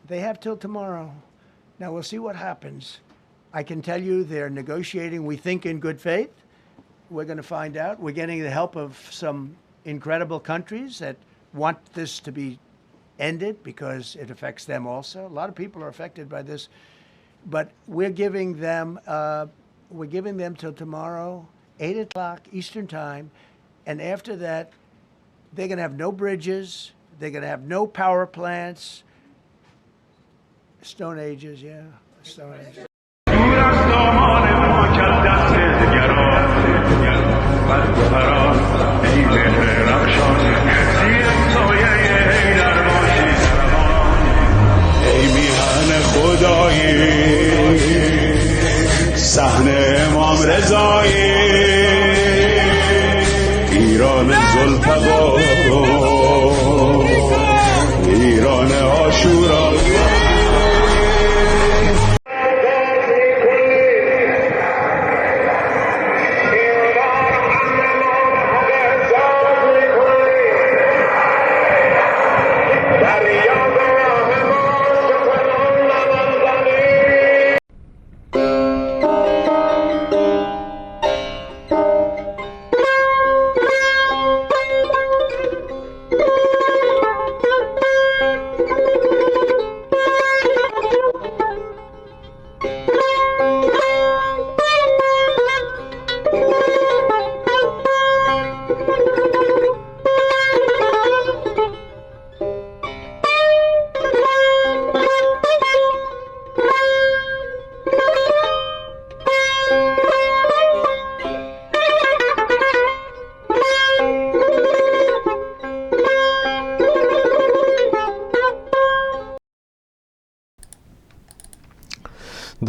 They have till tomorrow. Now we'll see what happens. I can tell you they're negotiating, we think, in good faith. We're going to find out. We're getting the help of some incredible countries that want this to be ended because it affects them also. A lot of people are affected by this. But we're giving them till tomorrow, 8 o'clock Eastern time. And after that, they're going to have no bridges. They're going to have no power plants. Stone Ages, yeah. Stone Ages. صحن امام رضایی ایران ذوالفقار ایران عاشورا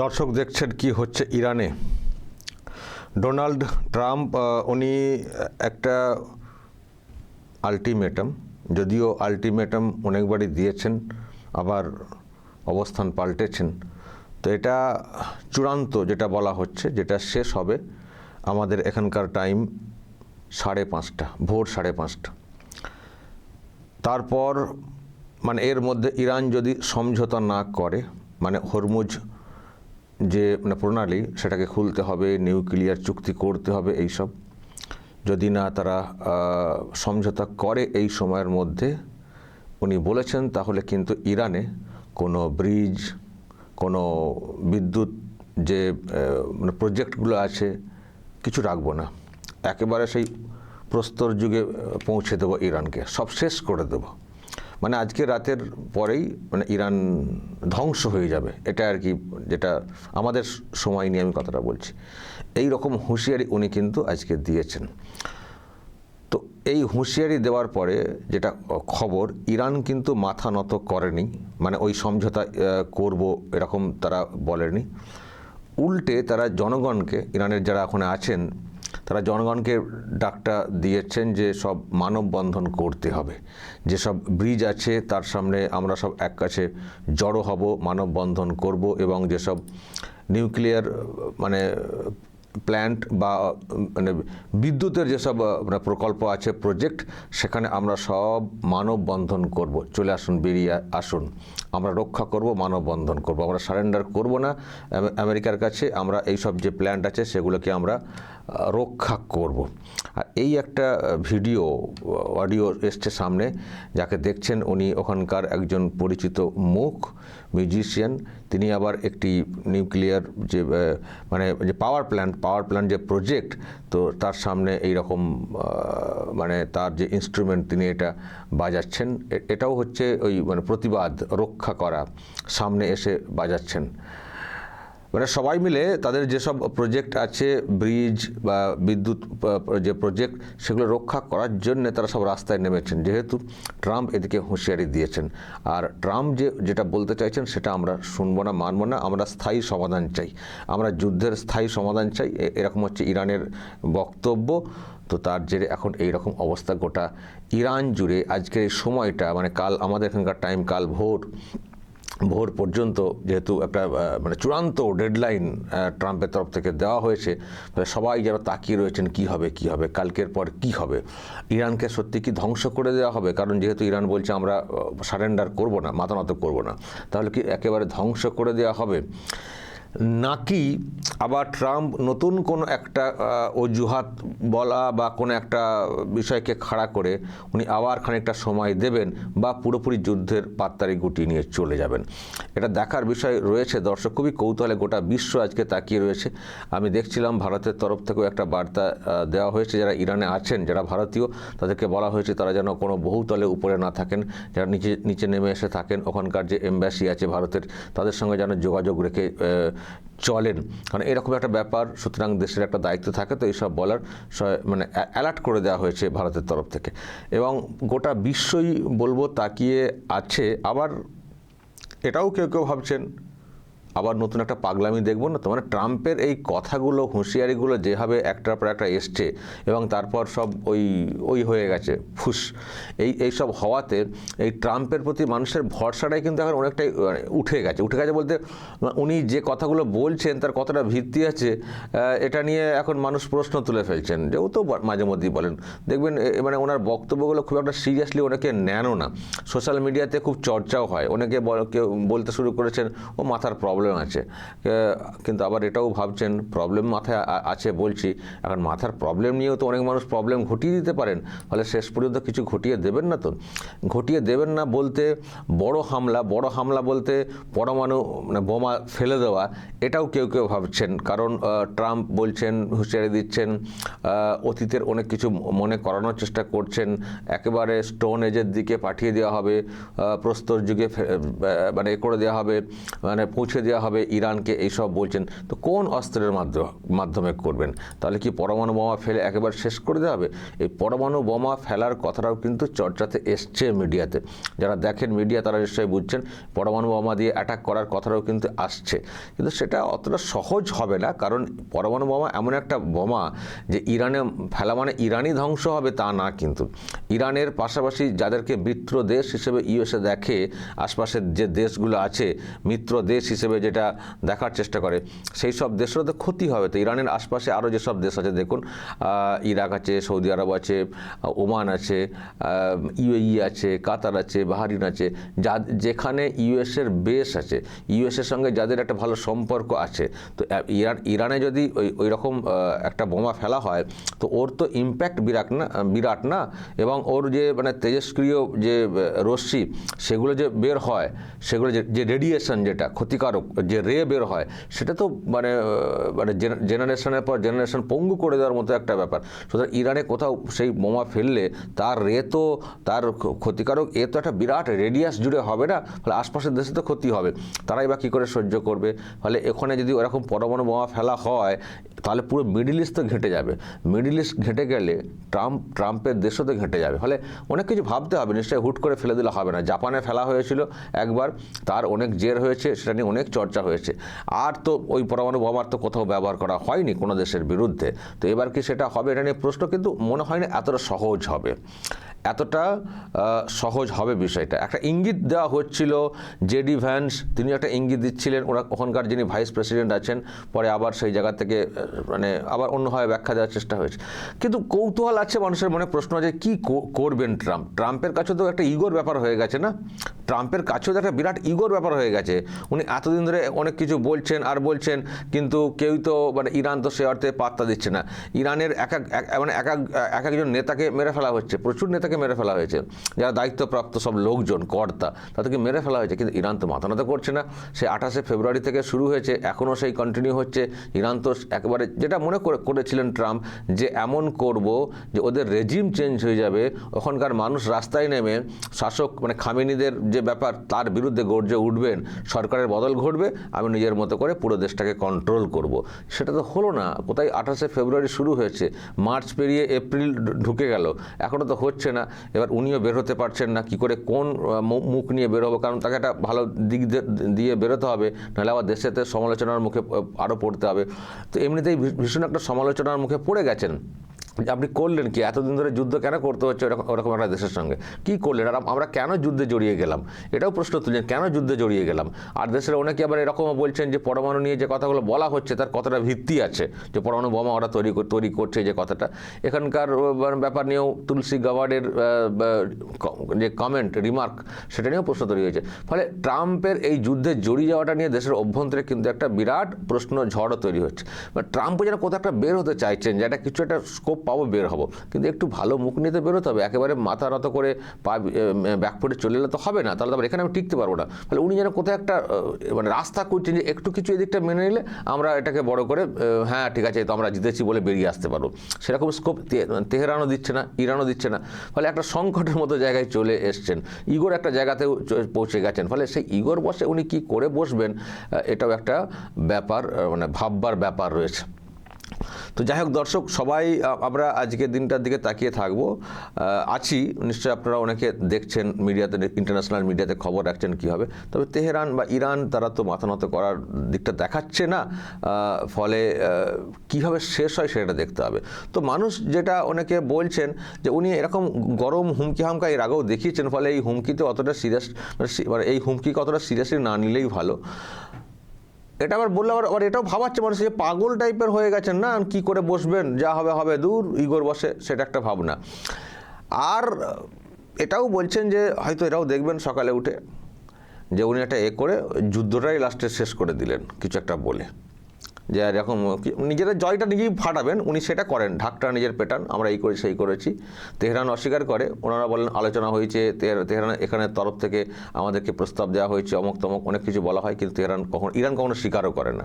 দর্শক দেখছেন কি হচ্ছে ইরানে। Donald Trump উনি একটা ultimatum, যদিও ultimatum অনেকবারই দিয়েছেন আবার অবস্থান পাল্টেছেন, তো এটা চূড়ান্ত যেটা বলা হচ্ছে, যেটা শেষ হবে আমাদের এখানকার টাইম 5:30, ভোর 5:30। তারপর মানে এর মধ্যে ইরান যদি সমঝোতা না করে, মানে হরমুজ যে মানে প্রণালী সেটাকে খুলতে হবে, নিউক্লিয়ার চুক্তি করতে হবে, এইসব যদি না তারা সমঝোতা করে এই সময়ের মধ্যে, উনি বলেছেন, তাহলে কিন্তু ইরানে কোনো ব্রিজ, কোনো বিদ্যুৎ যে মানে প্রজেক্টগুলো আছে কিছু রাখবো না, একেবারে সেই প্রস্তর যুগে পৌঁছে দেবো ইরানকে, সব শেষ করে দেবো। মানে আজকে রাতের পরেই মানে ইরান ধ্বংস হয়ে যাবে, এটা আর কি, যেটা আমাদের সময় নিয়ে আমি কথাটা বলছি। এই রকম হুঁশিয়ারি উনি কিন্তু আজকে দিয়েছেন। তো এই হুঁশিয়ারি দেওয়ার পরে যেটা খবর, ইরান কিন্তু মাথা নত করেনি, মানে ওই সমঝোতা করব এরকম তারা বলেনি। উল্টে তারা জনগণকে, ইরানের যারা ওখানে আছেন তারা জনগণকে ডাকটা দিয়েছেন যে সব মানববন্ধন করতে হবে, যেসব ব্রিজ আছে তার সামনে আমরা সব এক কাছে জড়ো হব, মানববন্ধন করব, এবং যেসব নিউক্লিয়ার মানে প্ল্যান্ট বা মানে বিদ্যুতের যেসব প্রকল্প আছে, প্রজেক্ট, সেখানে আমরা সব মানববন্ধন করব। চলে আসুন, বেরিয়ে আসুন, আমরা রক্ষা করব, মানববন্ধন করব, আমরা সারেন্ডার করব না আমেরিকার কাছে, আমরা এই সব যে প্ল্যান্ট আছে সেগুলোকে আমরা রক্ষা করব। আর এই একটা ভিডিও অডিও এসছে সামনে, যাকে দেখছেন উনি ওখানকার একজন পরিচিত মুখ, মিউজিশিয়ান। তিনি আবার একটি নিউক্লিয়ার যে মানে যে পাওয়ার প্ল্যান্ট যে প্রজেক্ট, তো তার সামনে এই রকম মানে তার যে ইনস্ট্রুমেন্ট তিনি এটা বাজাচ্ছেন, এটাও হচ্ছে ওই মানে প্রতিবাদ, রক্ষা করা, সামনে এসে বাজাচ্ছেন। মানে সবাই মিলে তাদের যেসব প্রজেক্ট আছে, ব্রিজ বা বিদ্যুৎ যে প্রজেক্ট, সেগুলো রক্ষা করার জন্য তারা সব রাস্তায় নেমেছেন, যেহেতু ট্রাম্প এদিকে হুঁশিয়ারি দিয়েছেন। আর ট্রাম্প যেটা বলতে চাইছেন সেটা আমরা শুনবো না, মানবো না, আমরা স্থায়ী সমাধান চাই, আমরা যুদ্ধের স্থায়ী সমাধান চাই, এরকম হচ্ছে ইরানের বক্তব্য। তো তার জেরে এখন এই রকম অবস্থা গোটা ইরান জুড়ে আজকের এই সময়টা, মানে কাল আমাদের এখানকার টাইম কাল ভোর ভোর পর্যন্ত যেহেতু একটা মানে চূড়ান্ত ডেডলাইন ট্রাম্পের তরফ থেকে দেওয়া হয়েছে, সবাই যেন তাকিয়ে রয়েছেন কি হবে কালকের পর কি হবে। ইরানকে সত্যি কি ধ্বংস করে দেওয়া হবে? কারণ যেহেতু ইরান বলছে আমরা সারেন্ডার করব না, মাথা নত করব না, তাহলে কি একেবারে ধ্বংস করে দেওয়া হবে? নাকি আবার ট্রাম্প নতুন কোনো একটা অজুহাত বলা বা কোনো একটা বিষয়কে খাড়া করে উনি আবার খানিকটা সময় দেবেন বা পুরোপুরি যুদ্ধের পাত্তারি গুটিয়ে নিয়ে চলে যাবেন? এটা দেখার বিষয় রয়েছে দর্শক, খুবই কৌতূহলে গোটা বিশ্ব আজকে তাকিয়ে রয়েছে। আমি দেখছিলাম ভারতের তরফ থেকেও একটা বার্তা দেওয়া হয়েছে, যারা ইরানে আছেন, যারা ভারতীয়, তাদেরকে বলা হয়েছে তারা যেন কোনো বহুতলে উপরে না থাকেন, যারা নিচে নেমে এসে থাকেন, ওখানকার যে এমবাসি আছে ভারতের তাদের সঙ্গে যেন যোগাযোগ রেখে চলেন, কারণ এরকম একটা ব্যাপার। সুতরাং দেশের একটা দায়িত্ব থাকে, তো এইসব বলার মানে অ্যালার্ট করে দেওয়া হয়েছে ভারতের তরফ থেকে, এবং গোটা বিশ্বই বলবো তাকিয়ে আছে। আবার এটাও কেউ কেউ ভাবছেন আবার নতুন একটা পাগলামি দেখবো না তো, মানে ট্রাম্পের এই কথাগুলো, হুঁশিয়ারিগুলো যেভাবে একটার পর একটা এসছে এবং তারপর সব ওই হয়ে গেছে ফুস, এই সব হওয়াতে এই ট্রাম্পের প্রতি মানুষের ভরসাটাই কিন্তু এখন অনেকটাই উঠে গেছে বলতে উনি যে কথাগুলো বলছেন তার কতটা ভিত্তি আছে এটা নিয়ে এখন মানুষ প্রশ্ন তুলে ফেলছেন। যেহেতু মাঝে মধ্যেই বলেন, দেখবেন মানে ওনার বক্তব্যগুলো খুব একটা সিরিয়াসলি অনেকে নেনও না, সোশ্যাল মিডিয়াতে খুব চর্চাও হয়, অনেকে কেউ বলতে শুরু করেছেন ও মাথার প্রবলেম আছে, কিন্তু আবার এটাও ভাবছেন প্রবলেম মাথায় আছে বলছি, এখন মাথার প্রবলেম নিয়েও তো অনেক মানুষ প্রবলেম ঘটিয়ে দিতে পারেন, ফলে শেষ পর্যন্ত কিছু ঘটিয়ে দেবেন না তো। ঘটিয়ে দেবেন না বলতে বড় হামলা বলতে পরমাণু মানে বোমা ফেলে দেওয়া, এটাও কেউ কেউ ভাবছেন। কারণ ট্রাম্প বলছেন, হুঁশিয়ারি দিচ্ছেন, অতীতের অনেক কিছু মনে করানোর চেষ্টা করছেন, একেবারে স্টোন এজের দিকে পাঠিয়ে দেওয়া হবে, প্রস্তর যুগে মানে করে দেওয়া হবে, মানে পৌঁছে দেওয়া হবে ইরানকে, এইসব বলছেন। তো কোন অস্ত্রের মাধ্যমে করবেন? তাহলে কি পরমাণু বোমা ফেলে একেবারে শেষ করে দেওয়া হবে? এই পরমাণু বোমা ফেলার কথাটাও কিন্তু চর্চাতে এসছে মিডিয়াতে, যারা দেখেন মিডিয়া তারা নিশ্চয়ই বুঝছেন, পরমাণু বোমা দিয়ে অ্যাটাক করার কথাটাও কিন্তু আসছে, কিন্তু সেটা অতটা সহজ হবে না। কারণ পরমাণু বোমা এমন একটা বোমা যে ইরানে ফেলা মানে ইরানই ধ্বংস হবে তা না, কিন্তু ইরানের পাশাপাশি যাদেরকে মিত্র দেশ হিসেবে ইউএসএ দেখে, আশপাশের যে দেশগুলো আছে মিত্র দেশ হিসেবে যেটা দেখার চেষ্টা করে, সেই সব দেশেরও তো ক্ষতি হবে। তো ইরানের আশপাশে আরও যেসব দেশ আছে দেখুন, ইরাক আছে, সৌদি আরব আছে, ওমান আছে, ইউএই আছে, কাতার আছে, বাহারিন আছে, যেখানে ইউএসের বেস আছে, ইউএসের সঙ্গে যাদের একটা ভালো সম্পর্ক আছে, তো ইরানে যদি ওই রকম একটা বোমা ফেলা হয় তো ওর তো ইম্প্যাক্ট বিরাট না, এবং ওর যে মানে তেজস্ক্রিয় যে রশ্মি সেগুলো যে বের হয়, সেগুলো যে রেডিয়েশন, যেটা ক্ষতিকারক যে রে বের হয়, সেটা তো মানে জেনারেশনের পর জেনারেশন পঙ্গু করে দেওয়ার মতো একটা ব্যাপার। সুতরাং ইরানে কোথাও সেই বোমা ফেললে তার রে তো তার ক্ষতিকারক এ তো একটা বিরাট রেডিয়াস জুড়ে হবে না, ফলে আশপাশের দেশে তো ক্ষতি হবে, তারাই বা কী করে সহ্য করবে? ফলে এখানে যদি ওরকম পরমাণু বোমা ফেলা হয় তাহলে পুরো মিডল ইস্ট তো ঘেঁটে যাবে, মিডল ইস্ট ঘেঁটে গেলে ট্রাম্পের দেশও তো ঘেঁটে যাবে। ফলে অনেক কিছু ভাবতে হবে, নিশ্চয়ই হুট করে ফেলে দিলে হবে না। জাপানে ফেলা হয়েছিল একবার, তার অনেক জের হয়েছে, সেটা নিয়ে অনেক চর্চা হয়েছে, আর তো ওই পরমাণু বোমার তো কোথাও ব্যবহার করা হয়নি কোনো দেশের বিরুদ্ধে। তো এবার কি সেটা হবে, এটা নিয়ে প্রশ্ন, কিন্তু মনে হয় না এতটা সহজ হবে বিষয়টা। একটা ইঙ্গিত দেওয়া হচ্ছিল, জেডি ভ্যান্স তিনি একটা ইঙ্গিত দিচ্ছিলেন, ওখানকার যিনি ভাইস প্রেসিডেন্ট আছেন, পরে আবার সেই জায়গা থেকে মানে আবার অন্যভাবে ব্যাখ্যা দেওয়ার চেষ্টা হয়েছে। কিন্তু কৌতূহল আছে মানুষের মনে, প্রশ্ন আছে কি করবেন ট্রাম্পের কাছে তো একটা ইগোর ব্যাপার হয়ে গেছে না, ট্রাম্পের কাছেও তো একটা বিরাট ইগোর ব্যাপার হয়ে গেছে। উনি এতদিন ধরে অনেক কিছু বলছেন, কিন্তু কেউই তো মানে ইরান তো সে অর্থে পাত্তা দিচ্ছে না। ইরানের এক একজন নেতাকে মেরে ফেলা হচ্ছে, প্রচুর নেতাকে মেরে ফেলা হয়েছে, যারা দায়িত্বপ্রাপ্ত সব লোকজন কর্তা, তাদেরকে মেরে ফেলা হয়েছে, কিন্তু ইরান তো মাথা নত করছে না। সে 28শে ফেব্রুয়ারি থেকে শুরু হয়েছে, এখনও সেই কন্টিনিউ হচ্ছে। ইরান তো একেবারে যেটা মনে করেছিলেন ট্রাম্প যে এমন করব যে ওদের রেজিম চেঞ্জ হয়ে যাবে, ওখানকার মানুষ রাস্তায় নেমে শাসক মানে খামেনিদের যে ব্যাপার তার বিরুদ্ধে গর্জে উঠবেন, সরকারের বদল ঘটবে, আমি নিজের মতো করে পুরো দেশটাকে কন্ট্রোল করব। সেটা তো হলো না। কোথায় 28শে ফেব্রুয়ারি শুরু হয়েছে, মার্চ পেরিয়ে এপ্রিল ঢুকে গেল, এখনও তো হচ্ছে না। এবার উনিও বের হতে পারছেন না, কি করে কোন মুখ নিয়ে বের হবো, কারণ তাকে একটা ভালো দিক দিয়ে বেরোতে হবে, নাহলে আবার দেশেতে সমালোচনার মুখে আরও পড়তে হবে। তো এমনিতেই ভীষণ একটা সমালোচনার মুখে পড়ে গেছেন যে আপনি করলেন কি, এতদিন ধরে যুদ্ধ কেন করতে হচ্ছে ওরকম একটা দেশের সঙ্গে, কি করলেন, আর আমরা কেন যুদ্ধে জড়িয়ে গেলাম, এটাও প্রশ্ন তুলছেন, কেন যুদ্ধে জড়িয়ে গেলাম। আর দেশের অনেকে আবার এরকমও বলছেন যে পরমাণু নিয়ে যে কথাগুলো বলা হচ্ছে তার কতটা ভিত্তি আছে, যে পরমাণু বোমা ওরা তৈরি করছে যে কথাটা, এখানকার ব্যাপার নিয়েও তুলসী গাওয়ার্ডের যে কমেন্ট রিমার্ক সেটা নিয়েও প্রশ্ন তৈরি হয়েছে। ফলে ট্রাম্পের এই যুদ্ধে জড়িয়ে যাওয়াটা নিয়ে দেশের অভ্যন্তরে কিন্তু একটা বিরাট প্রশ্ন ঝড়ও তৈরি হচ্ছে। ট্রাম্পও যেন কোথাও একটা বের হতে চাইছেন, যে একটা কিছু একটা স্কোপ পাবো, বের হবো, কিন্তু একটু ভালো মুখ নিতে বেরোতে হবে। একেবারে মাথা নত করে পা ব্যাকফুটে চলে এলে তো হবে না, তাহলে তো আবার এখানে আমি টিকতে পারবো না। ফলে উনি যেন কোথাও একটা মানে রাস্তা করছেন যে একটু কিছু এদিকটা মেনে নিলে আমরা এটাকে বড় করে হ্যাঁ ঠিক আছে তো আমরা জিতেছি বলে বেরিয়ে আসতে পারবো, সেরকম স্কোপ তেহরানও দিচ্ছে না, ইরানও দিচ্ছে না। ফলে একটা সংকটের মতো জায়গায় চলে এসছেন, ইগোর একটা জায়গাতেও পৌঁছে গেছেন। ফলে সেই ইগোর বসে উনি কি করে বসবেন, এটাও একটা ব্যাপার, মানে ভাববার ব্যাপার রয়েছে। তো যাই হোক দর্শক, সবাই আমরা আজকের দিনটার দিকে তাকিয়ে থাকবো, আছি নিশ্চয়ই। আপনারা অনেকে দেখছেন মিডিয়াতে, ইন্টারন্যাশনাল মিডিয়াতে খবর রাখছেন কী হবে। তবে তেহরান বা ইরান তারা তো মাথা নত করার দিকটা দেখাচ্ছে না, ফলে কীভাবে শেষ হয় সেটা দেখতে হবে। তো মানুষ যেটা অনেকে বলছেন যে উনি এরকম গরম হুমকি হামকা এর আগেও দেখিয়েছেন, ফলে এই হুমকিতে অতটা সিরিয়াস, মানে এই হুমকিকে অতটা সিরিয়াসলি না নিলেই ভালো। এটা আবার বললে আবার এটাও ভাবাচ্ছে মানুষ যে পাগল টাইপের হয়ে গেছেন, না কি করে বসবেন, যা হবে হবে, দূর ইগোর বসে, সেটা একটা ভাবনা। আর এটাও বলছেন যে হয়তো এটাও দেখবেন সকালে উঠে যে উনি একটা করে যুদ্ধটাই লাস্টে শেষ করে দিলেন কিছু একটা বলে, যে এরকম নিজেরা জয়টা নিজেই ফাটাবেন, উনি সেটা করেন, ঢাকটা নিজের পেটান, আমরা এই করেছি সেই করেছি। তেহরান অস্বীকার করে, ওনারা বলেন আলোচনা হয়েছে, তেহরান এখানের তরফ থেকে আমাদেরকে প্রস্তাব দেওয়া হয়েছে, অমুক তমক অনেক কিছু বলা হয়, কিন্তু ইরান কখনো স্বীকারও করে না,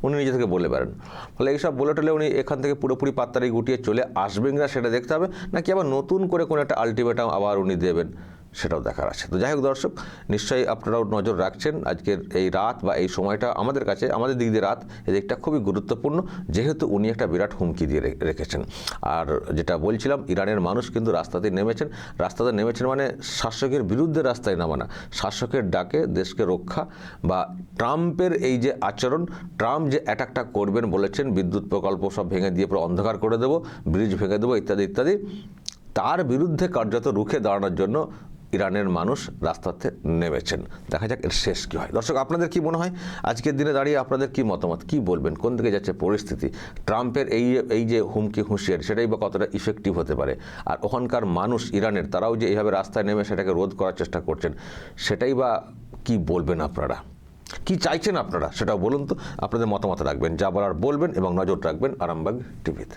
উনি নিজে থেকে বলে বেড়ান। ফলে এইসব বলে টলে উনি এখান থেকে পুরোপুরি পাত্তারি গুটিয়ে চলে আসবেন না সেটা দেখতে হবে, নাকি আবার নতুন করে কোনো একটা আলটিমেটাম আবার উনি দেবেন, সেটাও দেখার আছে। তো যাই হোক দর্শক, নিশ্চয়ই আপনারাও নজর রাখছেন আজকের এই রাত বা এই সময়টা আমাদের কাছে, আমাদের দিক দিয়ে রাত, এদিকটা খুবই গুরুত্বপূর্ণ, যেহেতু উনি একটা বিরাট হুমকি দিয়ে রেখেছেন। আর যেটা বলছিলাম, ইরানের মানুষ কিন্তু রাস্তাতে নেমেছেন মানে শাসকের বিরুদ্ধে রাস্তায় নামা না, শাসকের ডাকে দেশকে রক্ষা বা ট্রাম্পের এই যে আচরণ, ট্রাম্প যে অ্যাটাকটা করবেন বলেছেন, বিদ্যুৎ প্রকল্প সব ভেঙে দিয়ে পুরো অন্ধকার করে দেবো, ব্রিজ ভেঙে দেবো ইত্যাদি ইত্যাদি, তার বিরুদ্ধে কার্যত রুখে দাঁড়ানোর জন্য ইরানের মানুষ রাস্তাতে নেমেছেন। দেখা যাক এর শেষ কী হয়। দর্শক, আপনাদের কি মনে হয় আজকের দিনে দাঁড়িয়ে, আপনাদের কি মতামত, কি বলবেন, কোন দিকে যাচ্ছে পরিস্থিতি, ট্রাম্পের এই যে হুমকি হুঁশিয়ারি সেটাই বা কতটা ইফেক্টিভ হতে পারে, আর ওখানকার মানুষ ইরানের তারাও যে এইভাবে রাস্তায় নেমে সেটাকে রোধ করার চেষ্টা করছেন, সেটাই বা কি বলবেন আপনারা, কি চাইছেন আপনারা সেটাও বলুন। তো আপনাদের মতামত রাখবেন, যা বলার বলবেন এবং নজর রাখবেন আরামবাগ টিভিতে।